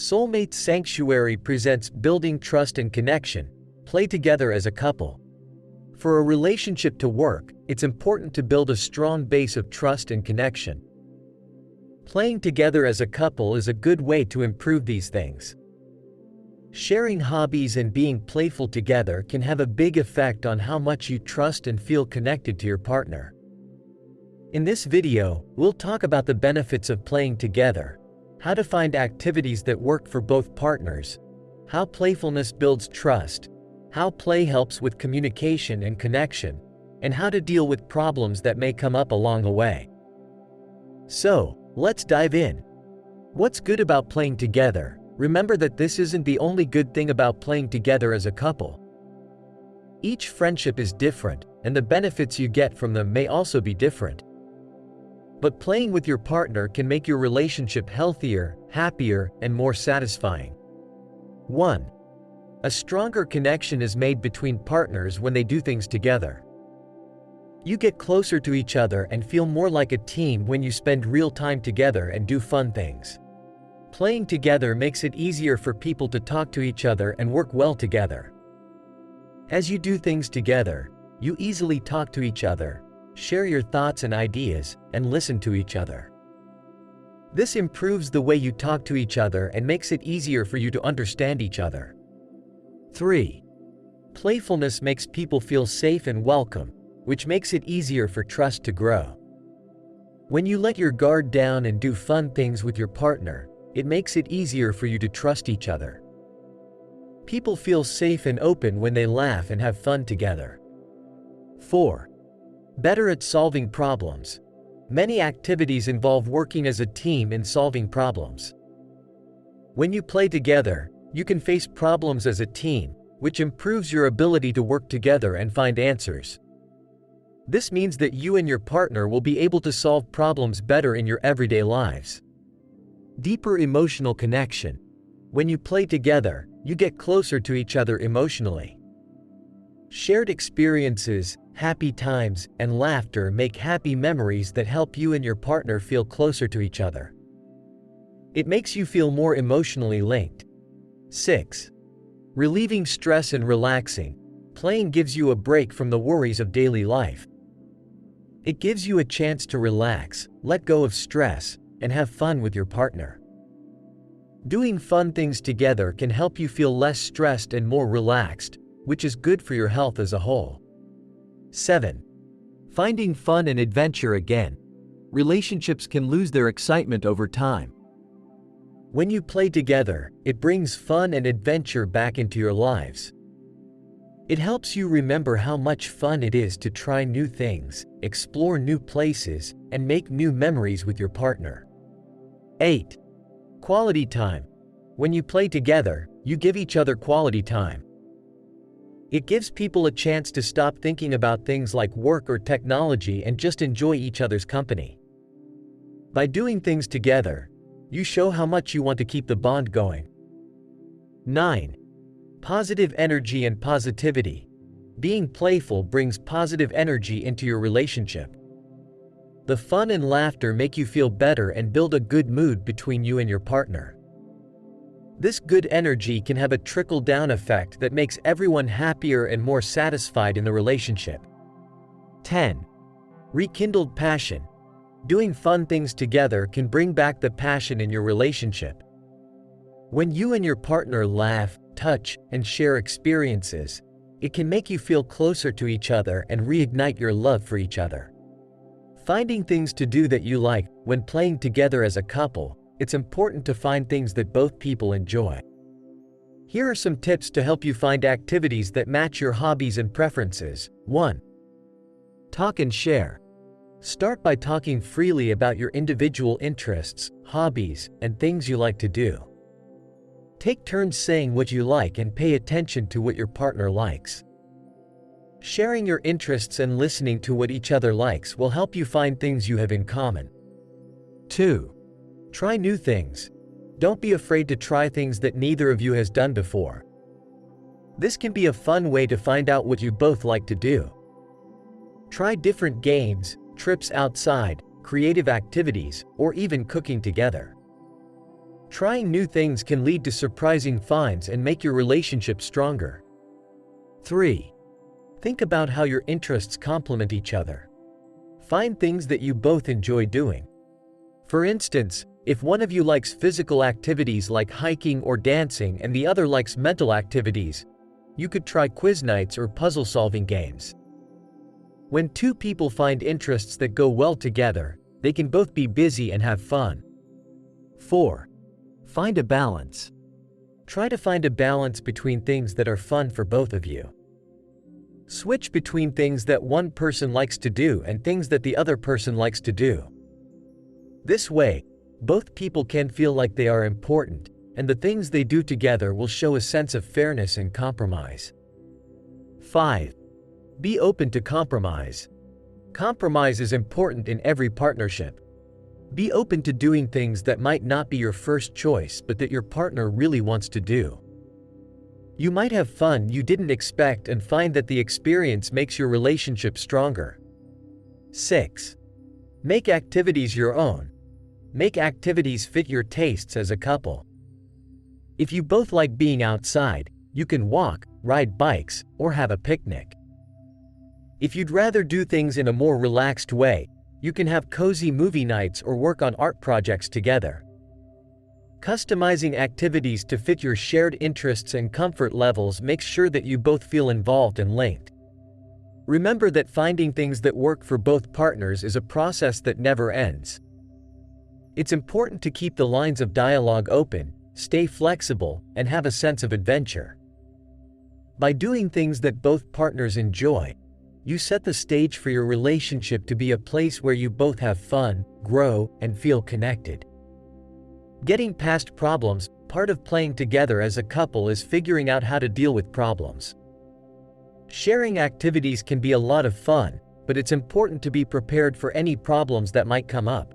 Soulmate Sanctuary presents building trust and connection. Play together as a couple. For a relationship to work, it's important to build a strong base of trust and connection. Playing together as a couple is a good way to improve these things. Sharing hobbies and being playful together can have a big effect on how much you trust and feel connected to your partner. In this video, we'll talk about the benefits of playing together, how to find activities that work for both partners, how playfulness builds trust, how play helps with communication and connection, and how to deal with problems that may come up along the way. So, let's dive in. What's good about playing together? Remember that this isn't the only good thing about playing together as a couple. Each friendship is different, and the benefits you get from them may also be different. But playing with your partner can make your relationship healthier, happier, and more satisfying. 1. A stronger connection is made between partners when they do things together. You get closer to each other and feel more like a team when you spend real time together and do fun things. Playing together makes it easier for people to talk to each other and work well together. As you do things together, you easily talk to each other, share your thoughts and ideas, and listen to each other. This improves the way you talk to each other and makes it easier for you to understand each other. 3. Playfulness makes people feel safe and welcome, which makes it easier for trust to grow. When you let your guard down and do fun things with your partner, it makes it easier for you to trust each other. People feel safe and open when they laugh and have fun together. 4. Better at solving problems. Many activities involve working as a team in solving problems. When you play together, you can face problems as a team, which improves your ability to work together and find answers. This means that you and your partner will be able to solve problems better in your everyday lives. Deeper emotional connection. When you play together, you get closer to each other emotionally. Shared experiences, happy times, and laughter make happy memories that help you and your partner feel closer to each other. It makes you feel more emotionally linked. 6. Relieving stress and relaxing. Playing gives you a break from the worries of daily life. It gives you a chance to relax, let go of stress, and have fun with your partner. Doing fun things together can help you feel less stressed and more relaxed, which is good for your health as a whole. 7. Finding fun and adventure again. Relationships can lose their excitement over time. When you play together, it brings fun and adventure back into your lives. It helps you remember how much fun it is to try new things, explore new places, and make new memories with your partner. 8. Quality time. When you play together, you give each other quality time. It gives people a chance to stop thinking about things like work or technology and just enjoy each other's company. By doing things together, you show how much you want to keep the bond going. 9. Positive energy and positivity. Being playful brings positive energy into your relationship. The fun and laughter make you feel better and build a good mood between you and your partner. This good energy can have a trickle-down effect that makes everyone happier and more satisfied in the relationship. 10. Rekindled passion. Doing fun things together can bring back the passion in your relationship. When you and your partner laugh, touch, and share experiences, it can make you feel closer to each other and reignite your love for each other. Finding things to do that you like. When playing together as a couple, it's important to find things that both people enjoy. Here are some tips to help you find activities that match your hobbies and preferences. 1. Talk and share. Start by talking freely about your individual interests, hobbies, and things you like to do. Take turns saying what you like and pay attention to what your partner likes. Sharing your interests and listening to what each other likes will help you find things you have in common. 2. Try new things. Don't be afraid to try things that neither of you has done before. This can be a fun way to find out what you both like to do. Try different games, trips outside, creative activities, or even cooking together. Trying new things can lead to surprising finds and make your relationship stronger. 3. Think about how your interests complement each other. Find things that you both enjoy doing. For instance, if one of you likes physical activities like hiking or dancing and the other likes mental activities, you could try quiz nights or puzzle-solving games. When two people find interests that go well together, they can both be busy and have fun. 4. Find a balance. Try to find a balance between things that are fun for both of you. Switch between things that one person likes to do and things that the other person likes to do. This way, both people can feel like they are important, and the things they do together will show a sense of fairness and compromise. 5. Be open to compromise. Compromise is important in every partnership. Be open to doing things that might not be your first choice but that your partner really wants to do. You might have fun you didn't expect and find that the experience makes your relationship stronger. 6. Make activities your own. Make activities fit your tastes as a couple. If you both like being outside, you can walk, ride bikes, or have a picnic. If you'd rather do things in a more relaxed way, you can have cozy movie nights or work on art projects together. Customizing activities to fit your shared interests and comfort levels makes sure that you both feel involved and linked. Remember that finding things that work for both partners is a process that never ends. It's important to keep the lines of dialogue open, stay flexible, and have a sense of adventure. By doing things that both partners enjoy, you set the stage for your relationship to be a place where you both have fun, grow, and feel connected. Getting past problems, part of playing together as a couple is figuring out how to deal with problems. Sharing activities can be a lot of fun, but it's important to be prepared for any problems that might come up.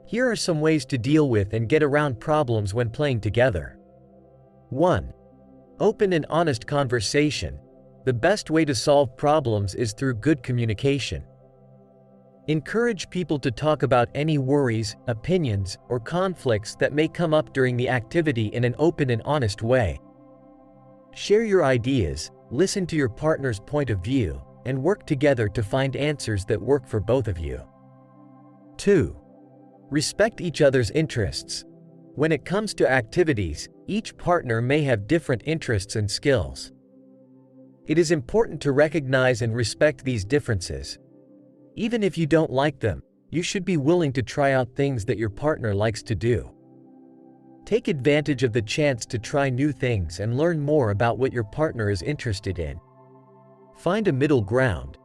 Here are some ways to deal with and get around problems when playing together. 1. Open and honest conversation. The best way to solve problems is through good communication. Encourage people to talk about any worries, opinions, or conflicts that may come up during the activity in an open and honest way. Share your ideas, listen to your partner's point of view, and work together to find answers that work for both of you. 2. Respect each other's interests. When it comes to activities, each partner may have different interests and skills. It is important to recognize and respect these differences. Even if you don't like them, you should be willing to try out things that your partner likes to do. Take advantage of the chance to try new things and learn more about what your partner is interested in. Find a middle ground.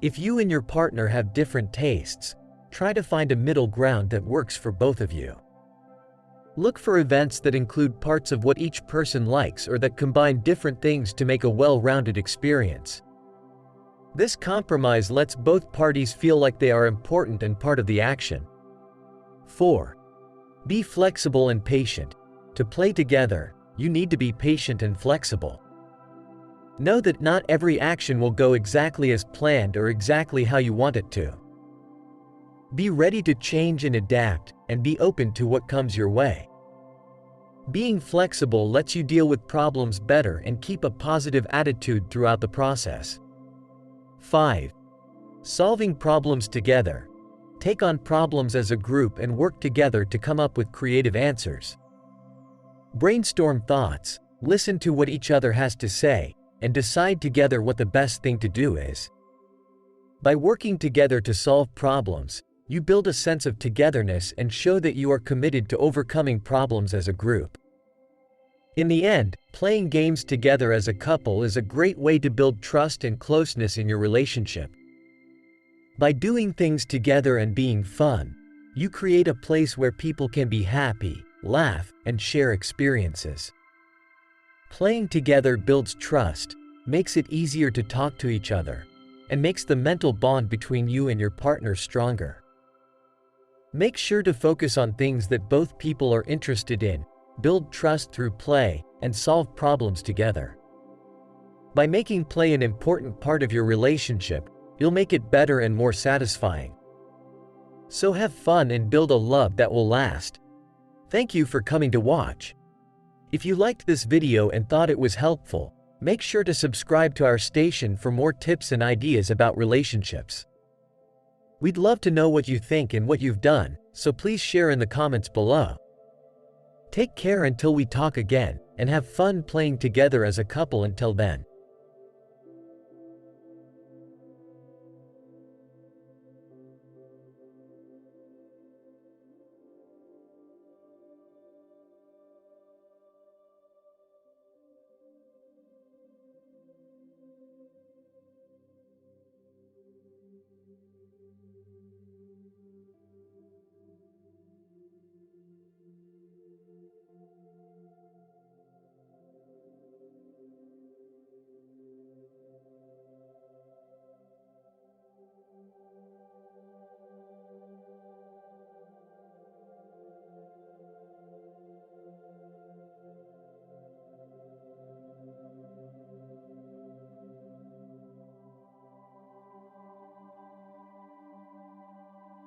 If you and your partner have different tastes, try to find a middle ground that works for both of you. Look for events that include parts of what each person likes or that combine different things to make a well-rounded experience. This compromise lets both parties feel like they are important and part of the action. 4. Be flexible and patient. To play together, you need to be patient and flexible. Know that not every action will go exactly as planned or exactly how you want it to. Be ready to change and adapt, and be open to what comes your way. Being flexible lets you deal with problems better and keep a positive attitude throughout the process. 5. Solving problems together. Take on problems as a group and work together to come up with creative answers. Brainstorm thoughts, listen to what each other has to say, and decide together what the best thing to do is. By working together to solve problems, you build a sense of togetherness and show that you are committed to overcoming problems as a group. In the end, playing games together as a couple is a great way to build trust and closeness in your relationship. By doing things together and being fun, you create a place where people can be happy, laugh, and share experiences. Playing together builds trust, makes it easier to talk to each other, and makes the mental bond between you and your partner stronger. Make sure to focus on things that both people are interested in, build trust through play, and solve problems together. By making play an important part of your relationship, you'll make it better and more satisfying. So have fun and build a love that will last. Thank you for coming to watch. If you liked this video and thought it was helpful, make sure to subscribe to our station for more tips and ideas about relationships. We'd love to know what you think and what you've done, so please share in the comments below. Take care until we talk again, and have fun playing together as a couple until then.